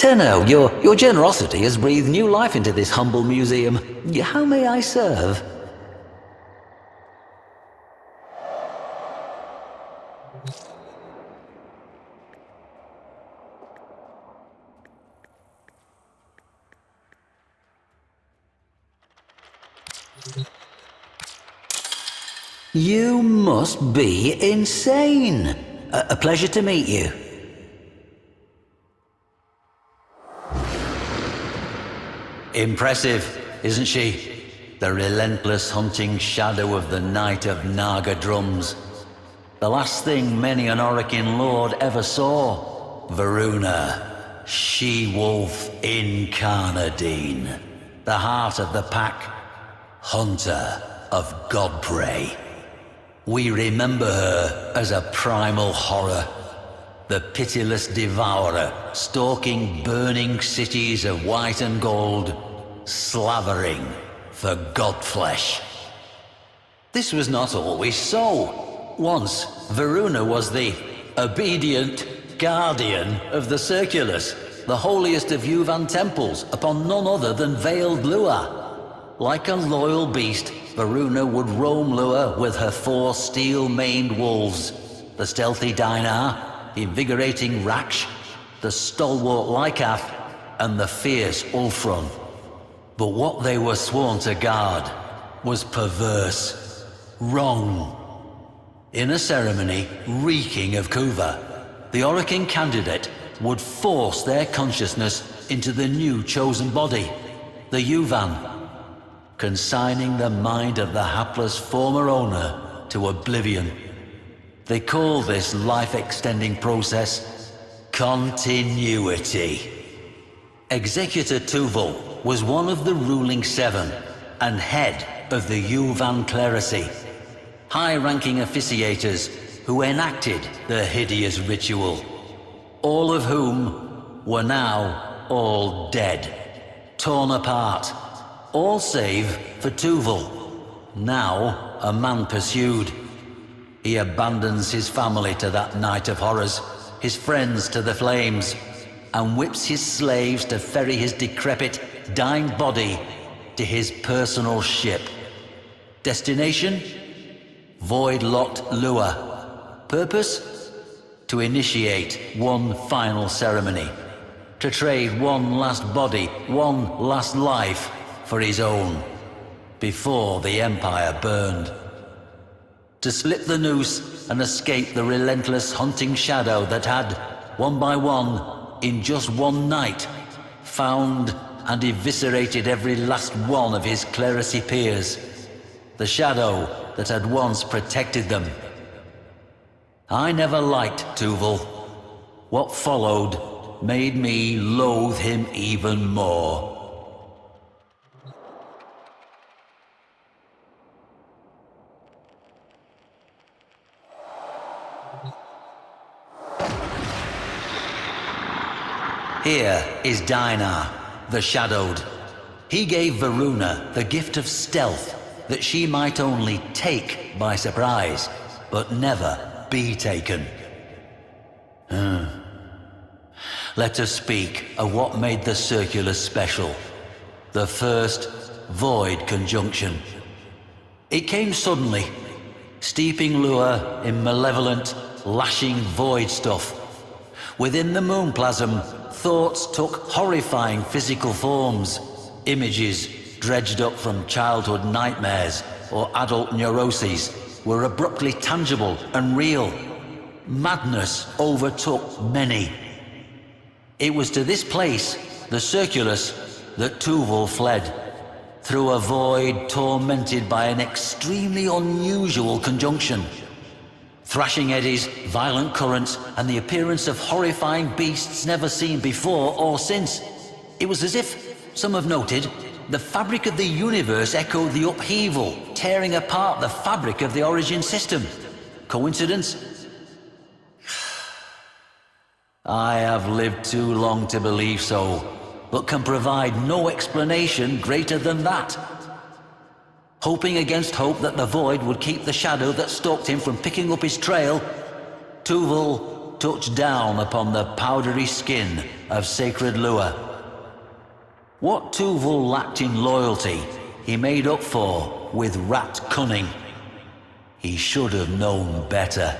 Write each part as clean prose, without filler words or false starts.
Tenno, your generosity has breathed new life into this humble museum. How may I serve? You must be insane. A pleasure to meet you. Impressive, isn't she? The relentless hunting shadow of the Knight of Naga Drums. The last thing many an orokin lord ever saw. Varuna, she-wolf incarnadine. The heart of the pack, hunter of god-prey. We remember her as a primal horror. The pitiless devourer, stalking burning cities of white and gold, slavering for godflesh. This was not always so. Once, Varuna was the obedient guardian of the Circulus, the holiest of Yuvan temples, upon none other than veiled Lua. Like a loyal beast, Varuna would roam Lua with her 4 steel-maned wolves, the stealthy Dinar, the invigorating Raksh, the stalwart Lycath, and the fierce Ulfron. But what they were sworn to guard was perverse, wrong. In a ceremony reeking of Kuva, the orokin candidate would force their consciousness into the new chosen body, the Yuvan, consigning the mind of the hapless former owner to oblivion. They call this life-extending process continuity. Executor Tuval was one of the ruling 7 and head of the Yuvan clerisy, high-ranking officiators who enacted the hideous ritual, all of whom were now all dead, torn apart, all save for Tuval, now a man pursued. He abandons his family to that night of horrors, his friends to the flames, and whips his slaves to ferry his decrepit, dying body to his personal ship. Destination? Void-locked Lua. Purpose? To initiate one final ceremony. To trade one last body, one last life for his own, before the Empire burned. To slip the noose and escape the relentless hunting shadow that had, one by one, in just one night, found and eviscerated every last one of his clerisy peers. The shadow that had once protected them. I never liked Tuval. What followed made me loathe him even more. Here is Dinar, the Shadowed. He gave Varuna the gift of stealth, that she might only take by surprise, but never be taken. Let us speak of what made the Circulus special. The first Void Conjunction. It came suddenly, steeping Lua in malevolent, lashing void stuff. Within the moonplasm, thoughts took horrifying physical forms. Images dredged up from childhood nightmares or adult neuroses were abruptly tangible and real. Madness overtook many. It was to this place, the Circulus, that Tuval fled, through a void tormented by an extremely unusual conjunction. Thrashing eddies, violent currents, and the appearance of horrifying beasts never seen before or since. It was as if, some have noted, the fabric of the universe echoed the upheaval, tearing apart the fabric of the origin system. Coincidence? I have lived too long to believe so, but can provide no explanation greater than that. Hoping against hope that the void would keep the shadow that stalked him from picking up his trail, Tuval touched down upon the powdery skin of sacred lure. What Tuval lacked in loyalty, he made up for with rat cunning. He should have known better.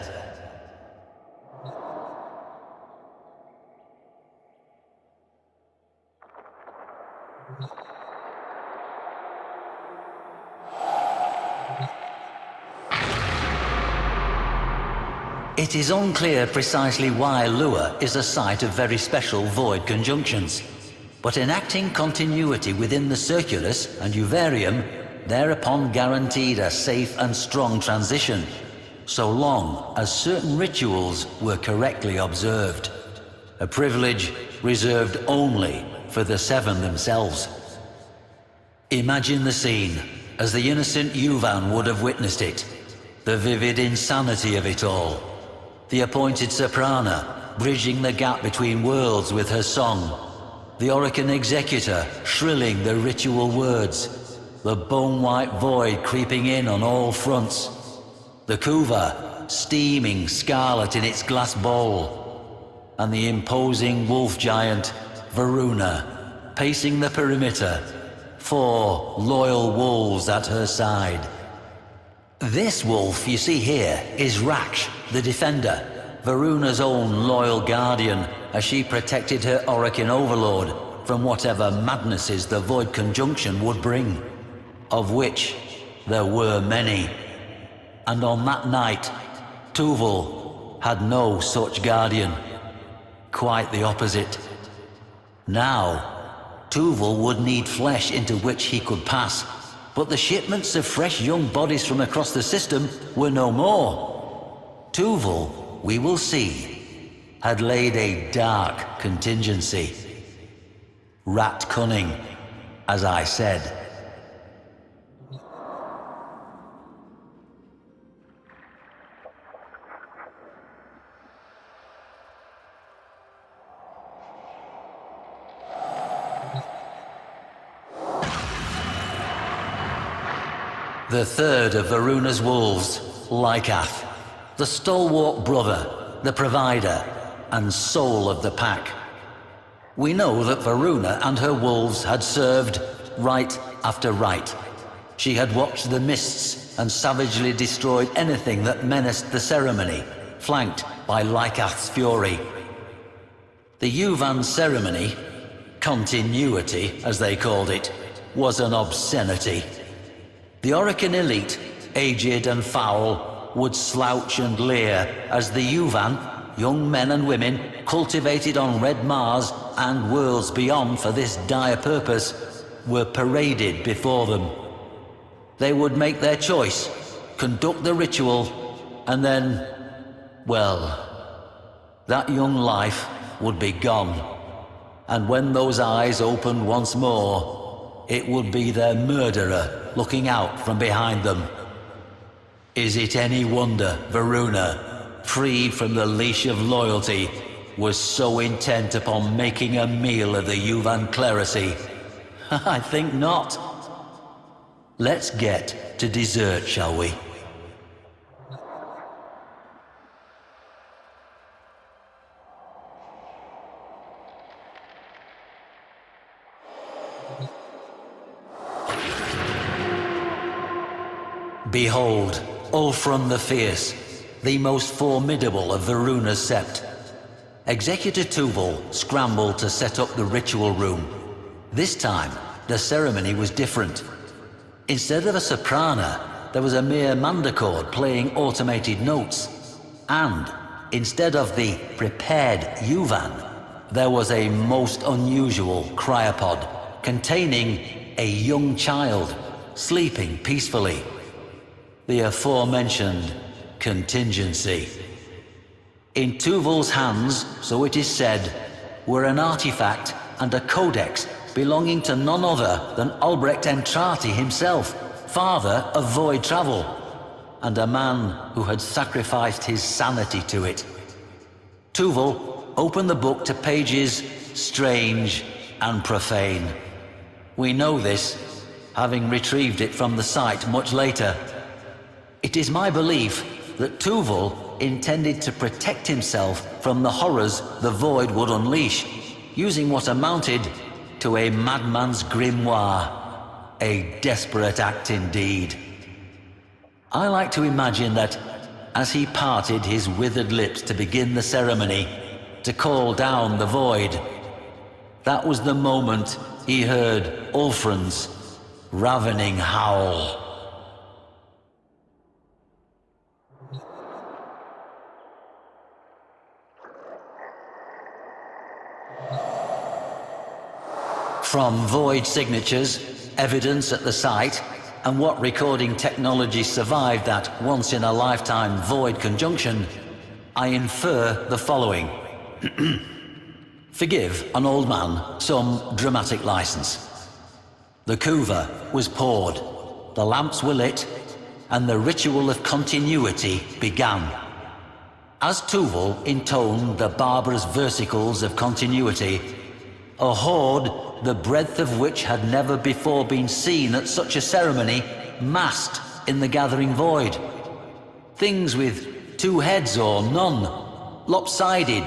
It is unclear precisely why Lua is a site of very special void conjunctions, but enacting continuity within the Circulus and Uvarium thereupon guaranteed a safe and strong transition, so long as certain rituals were correctly observed, a privilege reserved only for the Seven themselves. Imagine the scene as the innocent Yuvan would have witnessed it, the vivid insanity of it all. The appointed soprana, bridging the gap between worlds with her song. The orokin executor, shrilling the ritual words. The bone-white void creeping in on all fronts. The kuva, steaming scarlet in its glass bowl. And the imposing wolf giant, Varuna, pacing the perimeter. 4 loyal wolves at her side. This wolf you see here is Raksh, the defender, Varuna's own loyal guardian, as she protected her orokin overlord from whatever madnesses the void conjunction would bring, of which there were many. And on that night, Tuval had no such guardian. Quite the opposite. Now, Tuval would need flesh into which he could pass, but the shipments of fresh young bodies from across the system were no more. Tuval, we will see, had laid a dark contingency. Rat cunning, as I said. The third of Varuna's wolves, Lycath, the stalwart brother, the provider, and soul of the pack. We know that Varuna and her wolves had served rite after rite. She had watched the mists and savagely destroyed anything that menaced the ceremony, flanked by Lycath's fury. The Yuvan ceremony, continuity as they called it, was an obscenity. The orokin elite, aged and foul, would slouch and leer as the Yuvan, young men and women, cultivated on Red Mars and worlds beyond for this dire purpose, were paraded before them. They would make their choice, conduct the ritual, and then, well, that young life would be gone. And when those eyes opened once more, it would be their murderer looking out from behind them. Is it any wonder Varuna, freed from the leash of loyalty, was so intent upon making a meal of the Yuvan clerisy? I think not. Let's get to dessert, shall we? Behold, Ulfrun the Fierce, the most formidable of Varuna's sept. Executor Tuval scrambled to set up the ritual room. This time, the ceremony was different. Instead of a soprana, there was a mere mandachord playing automated notes. And, instead of the prepared Yuvan, there was a most unusual cryopod containing a young child, sleeping peacefully. The aforementioned contingency. In Tuval's hands, so it is said, were an artifact and a codex belonging to none other than Albrecht Entrati himself, father of void travel, and a man who had sacrificed his sanity to it. Tuval opened the book to pages strange and profane. We know this, having retrieved it from the site much later. It is my belief that Tuval intended to protect himself from the horrors the void would unleash, using what amounted to a madman's grimoire. A desperate act indeed. I like to imagine that as he parted his withered lips to begin the ceremony, to call down the void, that was the moment he heard Ulfrun's ravening howl. From void signatures, evidence at the site, and what recording technology survived that once-in-a-lifetime void conjunction, I infer the following. Forgive an old man some dramatic license. The kuva was poured, the lamps were lit, and the ritual of continuity began. As Tuval intoned the barbarous versicles of continuity, a horde the breadth of which had never before been seen at such a ceremony massed in the gathering void. Things with 2 heads or none, lopsided,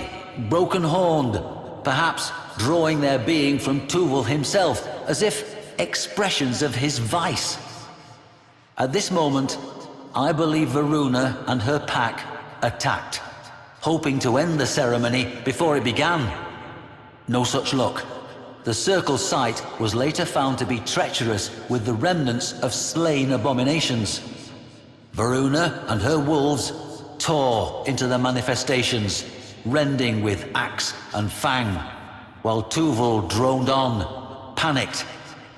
broken-horned, perhaps drawing their being from Tuval himself, as if expressions of his vice. At this moment, I believe Varuna and her pack attacked, hoping to end the ceremony before it began. No such luck. The circle site was later found to be treacherous with the remnants of slain abominations. Varuna and her wolves tore into the manifestations, rending with axe and fang, while Tuval droned on, panicked.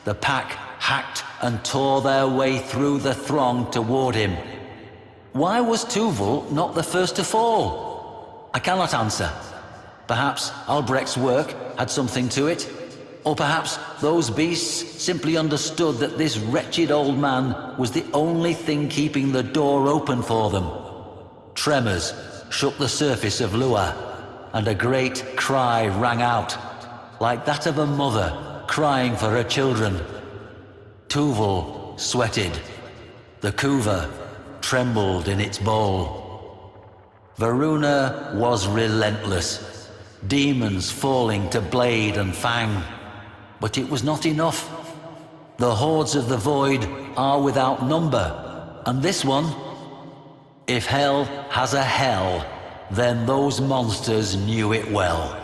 The pack hacked and tore their way through the throng toward him. Why was Tuval not the first to fall? I cannot answer. Perhaps Albrecht's work had something to it, or perhaps those beasts simply understood that this wretched old man was the only thing keeping the door open for them. Tremors shook the surface of Lua, and a great cry rang out, like that of a mother crying for her children. Tuval sweated. The kuva trembled in its bowl. Varuna was relentless, demons falling to blade and fang. But it was not enough. The hordes of the void are without number, and this one, if hell has a hell, then those monsters knew it well.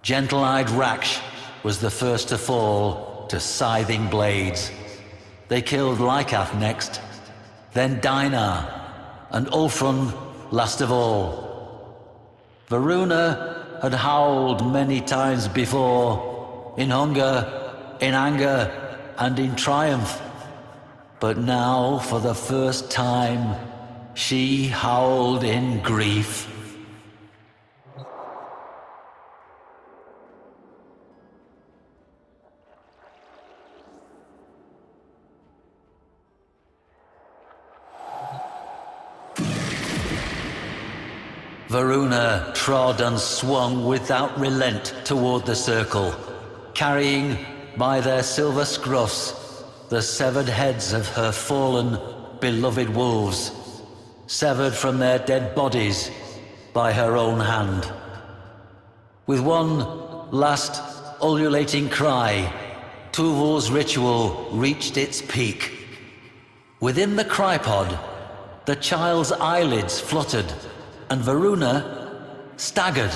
Gentle-eyed Raksh was the first to fall to scything blades. They killed Lycath next, then Dinar, and Ulfrun last of all. Varuna had howled many times before, in hunger, in anger, and in triumph. But now, for the first time, she howled in grief. Varuna trod and swung without relent toward the circle, carrying by their silver scruffs the severed heads of her fallen, beloved wolves, severed from their dead bodies by her own hand. With one last ululating cry, Tuval's ritual reached its peak. Within the crypod, the child's eyelids fluttered, and Varuna staggered.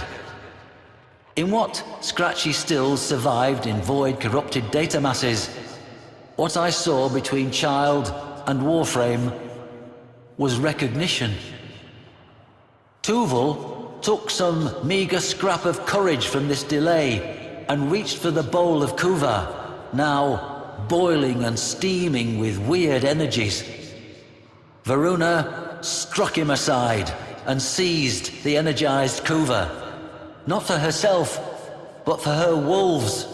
In what scratchy stills survived in void-corrupted data masses, what I saw between child and Warframe was recognition. Tuval took some meager scrap of courage from this delay and reached for the bowl of kuva, now boiling and steaming with weird energies. Varuna struck him aside and seized the energized kuva, not for herself, but for her wolves.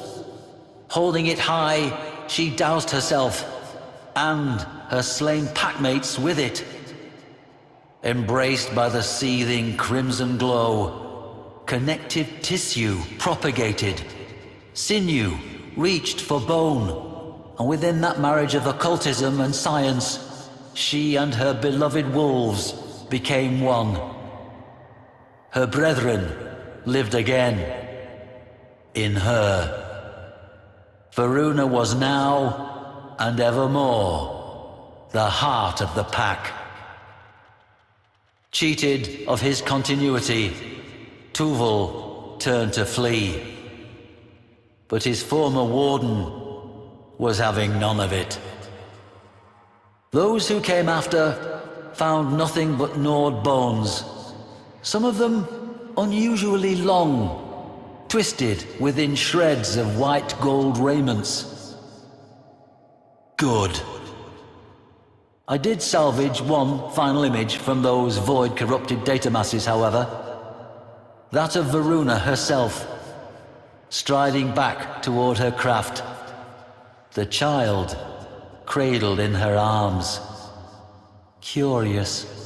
Holding it high, she doused herself and her slain packmates with it. Embraced by the seething crimson glow, connective tissue propagated, sinew reached for bone, and within that marriage of occultism and science, she and her beloved wolves became one. Her brethren lived again in her. Varuna was now, and evermore, the heart of the pack. Cheated of his continuity, Tuval turned to flee. But his former warden was having none of it. Those who came after found nothing but gnawed bones, some of them unusually long, twisted within shreds of white gold raiments. Good. I did salvage one final image from those void-corrupted data masses, however. That of Varuna herself, striding back toward her craft, the child cradled in her arms. Curious.